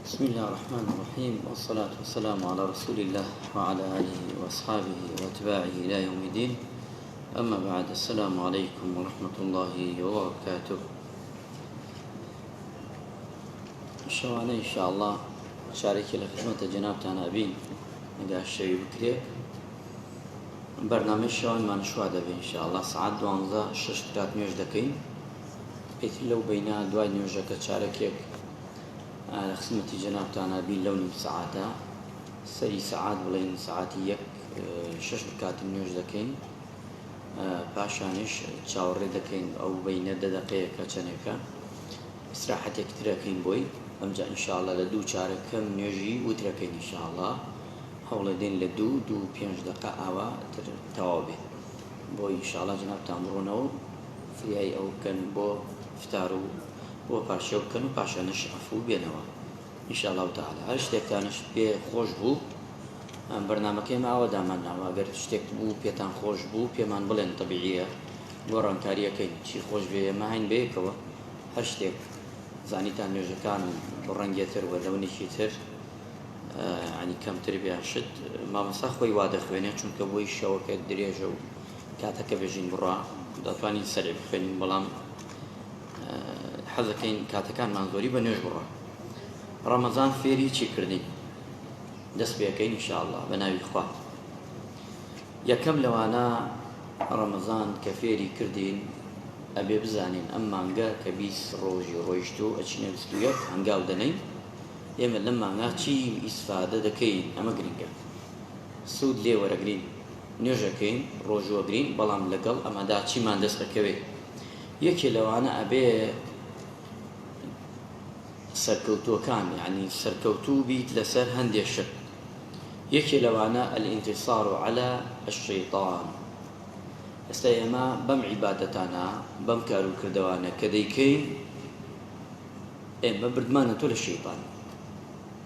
بسم الله الرحمن الرحيم، والصلاة والسلام على رسول الله وعلى آله وأصحابه وأتباعه إلى يوم الدين. أما بعد، السلام عليكم ورحمة الله وبركاته. شوانه إن شاء الله شاركي لخدمة جنابتنا بين نقاش الشيء بكري برنامج شوان ما نشوى دبي إن شاء الله ساعات 12 6 نيوش دكين بيت لو بينا دواي نيوجك شاركيك على خدمة جنابتنا بين لوني بساعتها سري ساعات بلين ساعتي 6 نيوش دكين باشانش تشاوري دكين أو بين دقيقة كتشنكا استراحة كتركين بوي أمجا إن شاء الله لدو شارك كم نيجي وتركين إن شاء الله حول دين لدو 5 دقائق أوا توابه بوي إن شاء الله جناب تامرونه في أي أو كان بو فتارو بو باشو كانوا باشانش عفو بينوا إن شاء الله تعالى هل اشتكتانش بي خوش بو برنامج ما أود أمنا وأجر اشتكت بو بيتان خوش بو بيمان بلن طبيعية وران كاريا كين شي خوش بي ما هين بيكوا هشتك زانيتان نوجكان برنجيتر ولوني شيتر يعني كم تربية شد ما مسخوي واضح خوينه چون كبوي الشوكة دريجة كاتك بيجين برا داتواني سرع بخوين بلام حزكين كاتكان منظوري بنوج برا رمضان فيري چي كردين دس بيكين إن شاء الله بناوي إخوات يكم لو أنا رمضان كفيري كردين أبي بزانين أما أنجا كبيس روجي روجتو أشينا بستويات أنجا ودنين يما لما أنجا شيء إستفادة دكين أما جرينجا سود لي ورا جرين نيوجا كين روجو جرين بلام لقل أما دا شيء ما ندس بكوي يكي لو أنا أبي سركوتو كان يعني سركوتو بيت لسر هندي الشك يكي لو أنا الانتصار على الشيطان استيما بم عبادتنا بم كارو كردوانا كديكين اما بردمانة طول الشيطان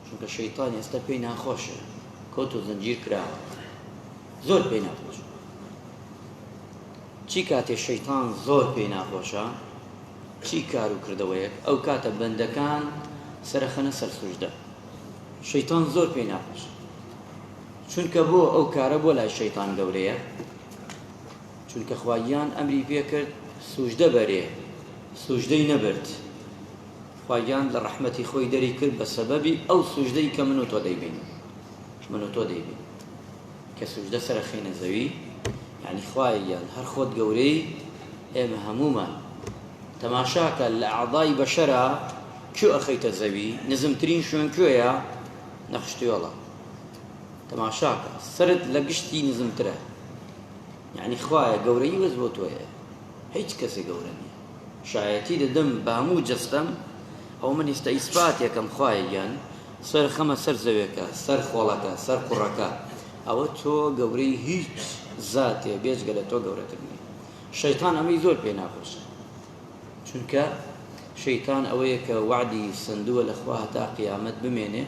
شونك الشيطان يستبينا خوش كوتو زنجير كرا زور بينا خوش چي كاتي الشيطان زور بينا خوشا چي كارو كردويك او كاتب بندكان سرخنا سر سجدة الشيطان زور بينا خوش شونك بو او كاربو لا الشيطان قوريه چونکە خوایان ئەمری پێکرد سوژدە بەرێ سوژدەی نەبرد خوایان لە ڕەحمەتی خۆی دەری کرد بە سەبەبی ئەو سوژدەی کە من و تۆ دەیبین کە سوژدە سەرەخینە زەوی یعنی خوایان هەر خۆت گەورەی ئێمە هەمومان تەماشاکە لە ئەعضای بەشەرە کوێ ئەخەیتە زەوی نزمترین شوێن کوێیە نەخشتوێڵە تەماشاکە سرت لە گشتی نزمترە يعني خوايا قوري وزبوتويا هيك كسي قورني شايتي دم بامو جسم او من استثبات يا كم خوايا يعني صار 5 سر زويكا سر خولكا سر قركا او تو قوري هيك ذاتي بيج قال تو قورتني الشيطان امي زول بيناقش چونك شيطان اويك وعدي صندوق الاخوه تا قيامت بمينه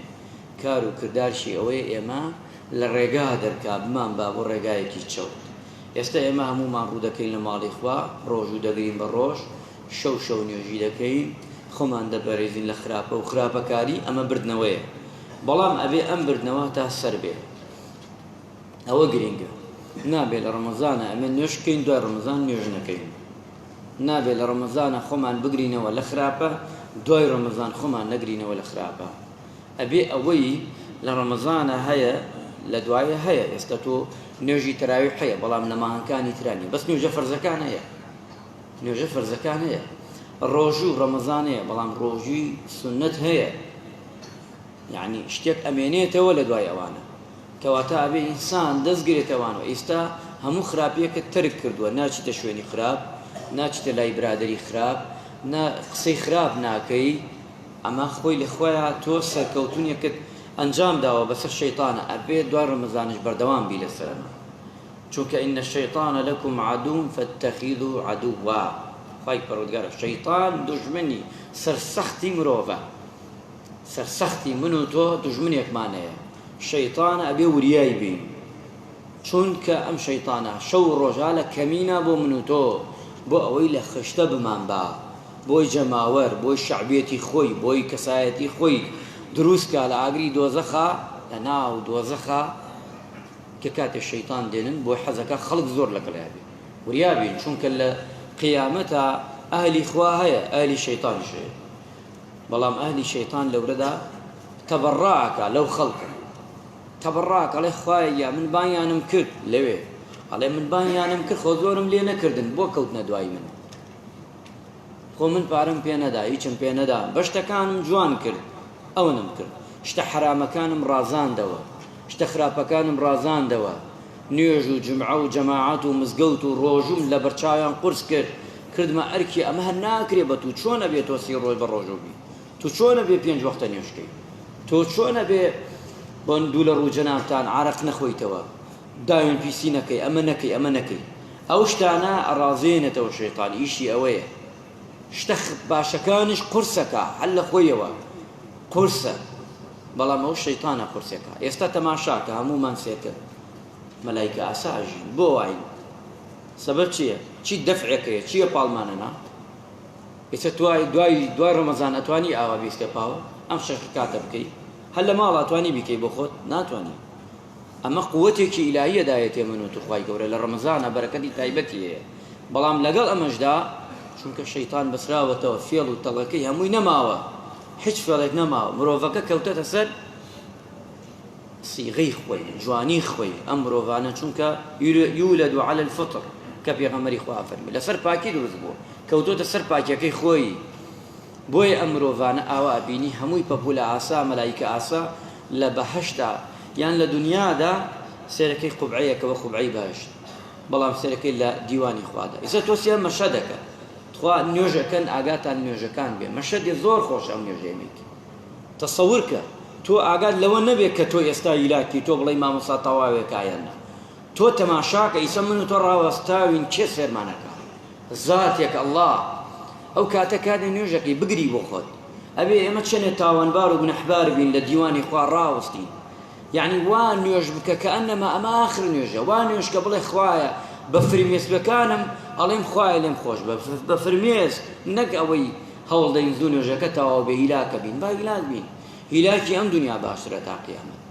كارو كردار شي اوي اما للرقا دركاب مان بابو رقايكي تشوت ئێستا ئێمە هەمومان ڕوو دەکەین لە ماڵی خوا ڕۆژ و دەگرین بە ڕۆژ شەو نوێژی دەکەین خۆمان دەپەرێزین لە خراپە و خراپەکاری ئەمە بردنەوەیە بەڵام ئەبێ ئەم بردنەوە تا سەر بێ ئەوە گرنگە نابێت لە ڕەمەزانە ئەمە نوێژکەین دوای ڕەمەزان نوێژ نەکەین نابێت لە ڕەمەزانە خۆمان بگرینەوە لە خراپە دوای ڕەمەزان خۆمان نەگرینەوە لە خراپە ئەبێ ئەوەی لە ڕەمەزانە هەیە لە دوایە هەیە ئێستا تۆ نوێژی تەراویح هەیە بەڵام نەماهەکانی ترانی بەس نوێژە فەرزەکان هەیە ڕۆژوو ڕەمەزان هەیە بەڵام ڕۆژووی سوننەت هەیە یعنی شتێک ئەمێنێتەوە لە دوای ئەوانە کەواتە ئەبێ ئینسان دەستگرێتەوانەوە ئێستا هەموو خراپیەکە ترک کردووە ناچیتە شوێنی خراپ ناچیتە لای برادەری خراپ قسەی خراپ ناکەی ئەمە خۆی لە خۆیان تۆ سەرکەوتونیەکەت أنجام داوا بس الشيطان أبي دوار رمضانش بردوام بي للسلامة چونك إن الشيطان لكم عدو فاتخذوا عدوا خايف برودقار الشيطان دجمني سرسختي مروفا سرسختي منو تو دجمني يكمانيا الشيطان أبي ورياي بين چونك أم شيطانا شو رجالة كمينة بو منو تو بو أويل خشتب من با بوي جماور بوي شعبيتي خوي بوي كسايتي خوي دروستکە لە ئاگری دۆزەخە لە ناو دۆزەخە کە کاتێ شەیتان دێنن بۆی حەزەکە خەڵک زۆر لەگەڵیا بێ وریابین چونکە لە قیامەتە ئەهلی خوا هەیە ئەهلی شەیتانیش هەیە بەڵام ئەهلی شەیتان لەورەدا تەبەڕاکە لەو خەڵکە تەبەڕاکە ئەڵێ خوایە من بانیانم کرد لەوێ ئەڵێ من بانیانم کرد خۆ زۆرم لێ نەکردن بۆ کەوتنە دوای من خۆ من پارەم پێ نەدا هیچم پێ نەدا بەشتەکانم جوان کرد ئەوەنم کرد شتە حرامەکانم ڕازاندەوە شتە خراپەکانم ڕازاندەوە نوێژ و جمعە و جەماعەت و مزگەوت و ڕۆژوم لە بەرچاویان قورس کرد کردمە ئەرکی ئەمە هەر ناکرێ بە تو چۆنە بێ تۆ 30 ڕۆژ بە ڕۆژوبی تو چۆنە بێ 5 وەختە نوێژکەی تۆ چۆنە بێ بۆ دوو لە ڕووجەنابتان عارەق نەخۆیتەوە داوێن پیسی نەکەی ئەمە نەکەی ئەمە نەکەی ئەو شتانە ئەڕازێنێتەوە شەیتان ئیشی ئەوەیە شتە باشەکانش قورسەکە هەل لە خۆیەوە قورسە بەڵام ئەو شەیتانە قورسەکە ئێستا تەماشاکە هەمومان سێکە مەلایکە ئاساژین بۆ واین سەبەب چییە چی دەفعەکەیە چییە پاڵمانەنا ئێستا دوای ڕەمەزان ئەتوانی ئاوا بیستە پاوە ئەم شەش کاتە بکەی هەل لە ماڵ ئەتوانی بیکەی بۆ خۆت ناتوانی ئەمە قووەتێکی ئیلاهیە دایەتێ من و تو خوای گەورە لە ڕەمەزانە بەرەکەتی تایبەتی هەیە بەڵام لەگەڵ ئەمەشدا چونکە شەیتان بەسراوەتەوە فێڵ و تەڵەکەی هەمووی نەماوە هیچ فێڵێک نەماوە مرۆڤەکە کەوتەتە سەر سیغەی خۆی جوانی خۆی ئەم مرۆڤانە چونکە یولد علی الفطر کە پێغەمبەری خوا فەرمی لەسەر پاکی دروست بووە کەوتۆتە سەر پاکیەکەی خۆی بۆیە ئەم مرۆڤانە ئاوا بینی هەمووی پەپولە ئاسا مەلایکە ئاسا لە بەهەشتا یان لە دنیادا سێرەکەی قوبعەیەکەوە قوبعەی بەهەشت بەڵام سێرەکەی لە دیوانی خوادا ئێستا تۆ سێ مەشە دەکە خوا نوێژەکەن ئاگاتان نوێژەکان بێ مەشەدی زۆر خۆش ئەم نوێژەیەمێکی تەسەوورکە تۆ ئاگات لەوە نەبێت کە تۆ ئێستا هیلاکی تۆ بڵێ مامۆستا تەواوێکایەنە تۆ تەماشاکە ئیسە من و تۆ ڕاوەستاوین چێ سێرمانەکە زاتێک ئەڵڵا ئەو کاتە کاتێ نوێژەکەی بگری بۆ خۆت ئەبێ ئێمە چەنێ تاوانبار و گونەحبار بین لە دیوانی خوا ڕاوەستین یعنی وا نوێژ بکە کە ئەنەما ئەمە ئاخر نوێژە وا نوێژ کە بڵێ خوایە بە فرمێسکەکانم ئەڵێم خوایە لێم خۆش بە فرمێز نەک ئەوەی هەوڵدەین زوو نوێژەکە تەواو بێ هیلاکە بین با هیلاک بین هیلاکی ئەم دنیا باشترە تا قیامەت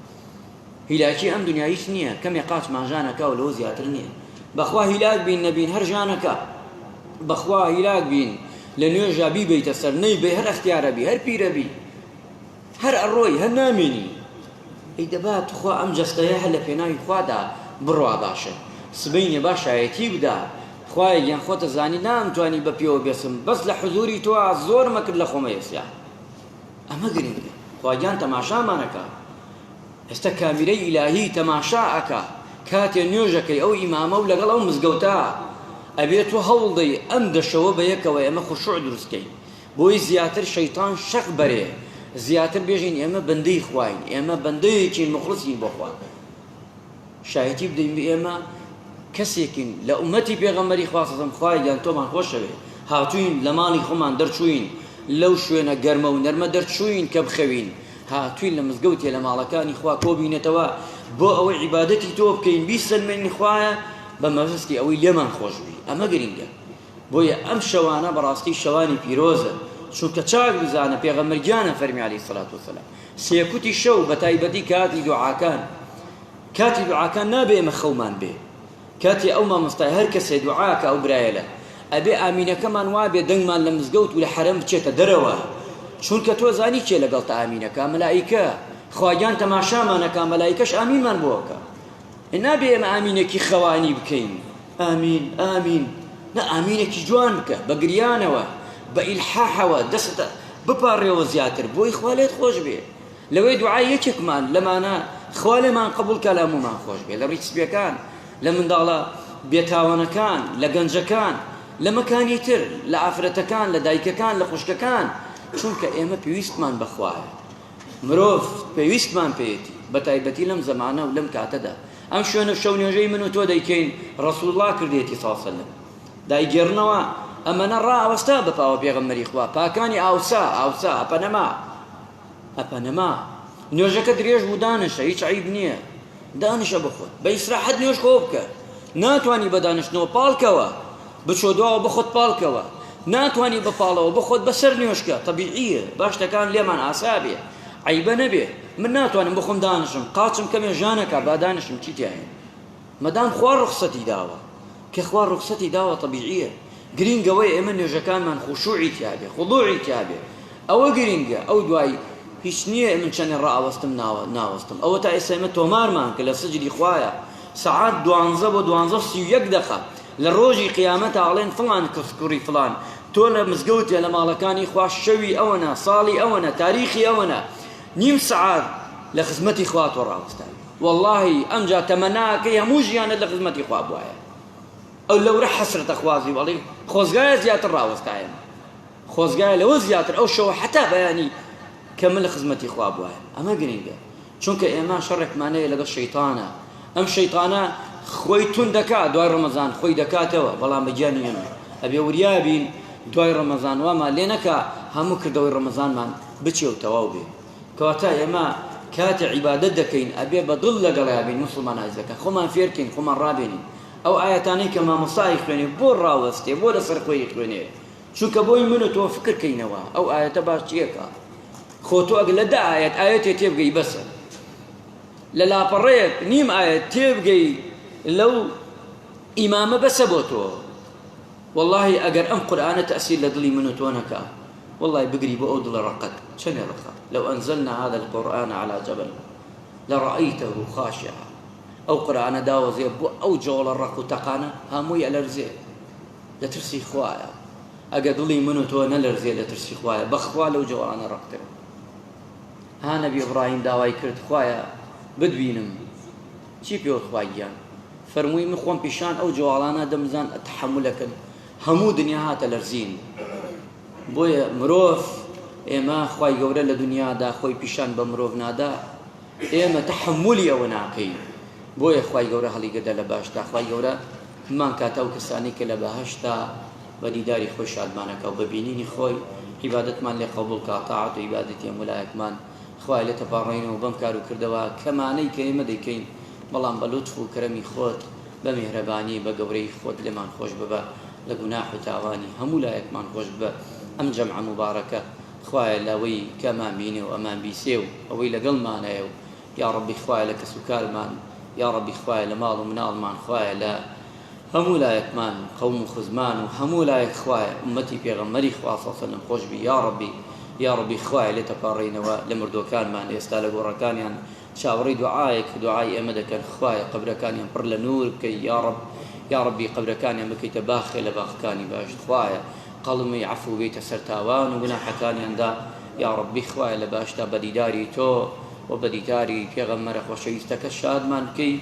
هیلاکی ئەم دنیا هیچ نییە کەمێ قاچ ماژانەکە و لەوە زیاتر نییە بەخوا هیلاک بین نەبین هەر ژانەکە بەخوا هیلاک بین لە نوێژا بیبیتە سەر نەیبێ هەر ئەختیارە بی هەر پیرە بی هەر ئەڕۆی هەر نامێنی ئەی دەبات خوا ئەم جەستەیە هەر لە پێناوی خوادا بڕوا باشە سبەینێ باش شایەتی بدا خوای گیان خۆتە زانی نامتوانی بە پێوە بێسم بەس لە حزوری تۆ زۆر مەکرد لە خۆمە ئێسیا ئەمە گرنگە خواگیان تەماشامانەکە ئێستا کامیرەی ئیلاهی تەماشاکە کاتێ نوێژەکەی ئەو ئیمامە و لەگەڵ ئەو مزگەوتە ئەبێت تۆ هەوڵدەی ئەم دەشەوە بە یەکەوە ئێمە خوشوع دروستکەین بۆی زیاتر شەیتان شەق بەرێ زیاتر بێژین ئێمە بەندەی خواین ئێمە بەندەیەکین مخلصین بۆ خوا شایەتی بدەین ئێمە کەسێکین لە ئومەتی پێغەمبەری خوا سەڵەم خوایان تۆمان خۆشەوێ هاتوین لە ماڵی خۆمان دەرچوین لەو شوێنە گەرمە و نەرمە دەرچوین کە بخەوین هاتوین لە مزگەوتێ لە ماڵەکانی خوا کۆبینێتەوە بۆ ئەوەی عیبادەتی تۆ بکەین بیسەلمێنی خوایە بە مەبەستی ئەوەی لێمان خۆش بی ئەمە گرنگە بۆیە ئەم شەوانە بەڕاستی شەوانی پیرۆزە چونکە چاک بزانە پێغەمبەرگیانە فەرمی عەلەیهی سەڵات وسەلام سێکوتی شەو بە تایبەتی کاتی دوعاکان نابێ ئێمە خەومان بێ کاتی ئەو مامۆستای هەر کەسێ دوعاکە ئەو برایە لە ئەبێ ئامینەکەمان وابێ دەنگمان لە مزگەوت و لە حەرەم بچێتە دەرەوە چونکە تۆ زانی کێ لەگەڵتە ئامینەکە مەلایکە خواگیان تەماشامانەکە مەلایکەش ئامینمان بۆکە نابێ ئێمە ئامینێکی خەوانی بکەین ئامین ئامین نە ئامینێکی جوان بکە بە گریانەوە بە ئیلحاحەوە دەستە بپاڕێەوە زیاتر بۆی خوا لێت خۆش بێ لەوەی دوعای یەکێکمان لەمانە خوا لێمان قبول کە لە هەموومان خۆش بێ لە ڕیسپیەکان لە منداڵە بێتاوانەکان لە گەنجەکان لە مەکانی تر لە ئافرەتەکان لە دایکەکان لە خوشکەکان چونکە ئێمە پێویستمان بەخوایە مرۆڤ پێویستمان پێیەتی بە تایبەتی لەم زەمانە و لەم کاتەدا ئەم شوێنە شەو نوێژەی من و تۆ دەیکەین ڕەسوڵڵا کردێتی ساسەلم دایگێڕنەوە ئەمەنە ڕائوەستا بەپاوە پێغەمبەری خوا پاکانی ئاوسا ئەپەنەما نوێژەکە درێژ بوو دانشە هیچ عیب نییە دانشە بخۆت بە ئیسراحەت نوێژ خۆ بکە ناتوانی بە دانشتنەوە پاڵکەوە بچۆ دواوە بخۆت پاڵکەوە ناتوانی بەپاڵەوە بخۆت بەسەر نوێشکە طەبیعیە باشتەکان لێمان ئاسا بێ عیبە نەبێ من ناتوانم بۆ خۆم دانیشم قاچم کەمێ ژانەکە با دانیشم چی تیاهێن مەدام خوا ڕوخسەتی داوە کە خوا ڕوخسەتی داوە طەبیعیە گرینگەوەی ئێمە نوێژەکانمان خوشوعی تیابێ خضوعی تیابێ ئەوە گرینگە ئەو دوای هیچ نییە من چەندێ ڕائوەستم ناوەستم ئەوە تا ئێستا ئێمە تۆمارمان کە لە سجلی خوایە سەعات 12 بۆ 12:31 لە ڕۆژی قیامەتە ئاڵێن فڵان کوڕی فڵان تۆ لە مزگەوتێ لە ماڵەکانی خوا شەوی ئەوەنە ساڵی ئەوەنە تاریخی ئەوەنە نیم سەعات لە خزمەتی خوا تۆ ڕاوەستان واللهی ئەمجا تەمەناکەی هەموو ژیانت لە خزمەتی خوا بوایە ئەو لەورە حەسرەتە خوازی وەڵی خۆزگایە زیاتر ڕاوەستایە خۆزگایە لەوە زیاتر ئەو شەوە حتا بەیانی کە من لە خزمەتی خوا بوایە ئەمە گرینگە چونکە ئێمە شەڕێکمانەیە لەگەڵ شەیتانە ئەم شەیتانە خۆی تون دەکات دوای ڕەمەزان خۆی دەکاتەوە بەڵام بەگیانی ئێمە ئەبێ وریابین دوای ڕەمەزان وامان لێ نەکا هەموو کردەوەی ڕەمەزانمان بچێ و تەواو بێ کەواتە ئێمە کاتێ عیبادەت دەکەین ئەبێ بەدڵ لەگەڵیا بین مسلمان ئازەکە خۆمان فێرکەین خۆمان ڕابێنین ئەو ئاەتانەی کە مامۆستای خوێنێ بۆ ڕاوەستێ بۆ لەسەر خۆی خوێنێ چونکە بۆی من و تۆ فکرکەینەوە ئەو ئاەتە باش چیەکە خۆ تۆ ئەگە لە دا ئاەتێ تێبگەی بەسە لە لاپەڕەیەک نیم ئاەت تێبگەی لەو ئیمامە بەسە بۆ تۆ والله ئەگەر ئەم قورئانە تەئسیر لە دڵی من و تۆ نەکا والله بگری بۆ ئەو دڵە ڕقەت چەندێ ڕقە لو أنزلنا هذا القرآن على جبل لرأيته خاشعا أو قرآن داوزي أو جول الرق تقانا هاموي الأرزي لترسي خوايا أقدلي منو تو نلرزي لترسي خوايا بخوا لو جوانا رقتر ها نبي إبراهيم داواي كرد خوايا بدبينم چی پێ خواگیان فەرمووی من خۆم پیشان ئەو جوڵانە دەمزان تحملەکەن هەموو دنیا هاتە لەرزین بۆیە مرۆڤ ئێمە خوای گەورە لە دنیادا خۆی پیشان بە مرۆڤ نادا ئێمە تحملی ئەوە ناکەین بۆیە خوای گەورە هەڵیگەدە لە باشدا خوای گەورە هەمان کاتە ئەو کەسانی کە لە بەهەشتا بە دیداری خۆی شادمانەکە و بەبینینی خۆی عیبادەتمان لێ قبوڵ کا تاعەت و عیبادەتی هەموو لایەکمان خوای لێ تەپاڕێنەوە بەم کار و کردەوە کەمانەی کە ئێمە دەیکەین بەڵام بە لوتف و کەرەمی خۆت بە میهرەبانی بە گەورەی خۆت لێمان خۆش ببە لە گوناح و تاوانی هەموو لایەکمان خۆش ببە ئەم جەمعە مبارەکە خوایە لەوەی کەمان بینێ و ئەمان بیسێ و ئەوەی لەگەڵمانەیە و یا ڕەبی خوایە لە کەس و کارمان یا ڕەبی خوایە لە ماڵ و مناڵمان خوایە لە هەموو لایەکمان قەوم و خزمان و هەموو لایەک خوایە ئومەتی پێغەمبەری خوا صلی الله علیه و سلم خۆش بی یا ڕەبی خوایە لێ تەپاڕێنەوە لە مردوەکانمان ئێستا لە گۆڕەکانیان چاوەڕێی دوعایەک دوعای ئێمە دەکەن خوایە قەبرەکانیان پڕ لە نور بکەی یا ڕەبی قەبرەکانیان بکەیتە باخێ لە باخەکانی باشت خوایە قەڵمی عەفو بێتە سەر تاوان و گوناحەکانیاندا یا ڕەبی خوایە لە باشتا بەدیداری تۆ و بەدیداری پێغەمبەرە خۆشەویستەکە شادمان بکەی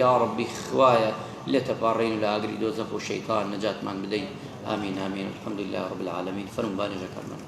یا ڕەبی خوایە لێ تەپاڕێن و لە ئاگری دۆزەخ و شەیطان نەجاتمان بدەی آمین آمین الحمد لله رب العالمين فرمباني جاكرمان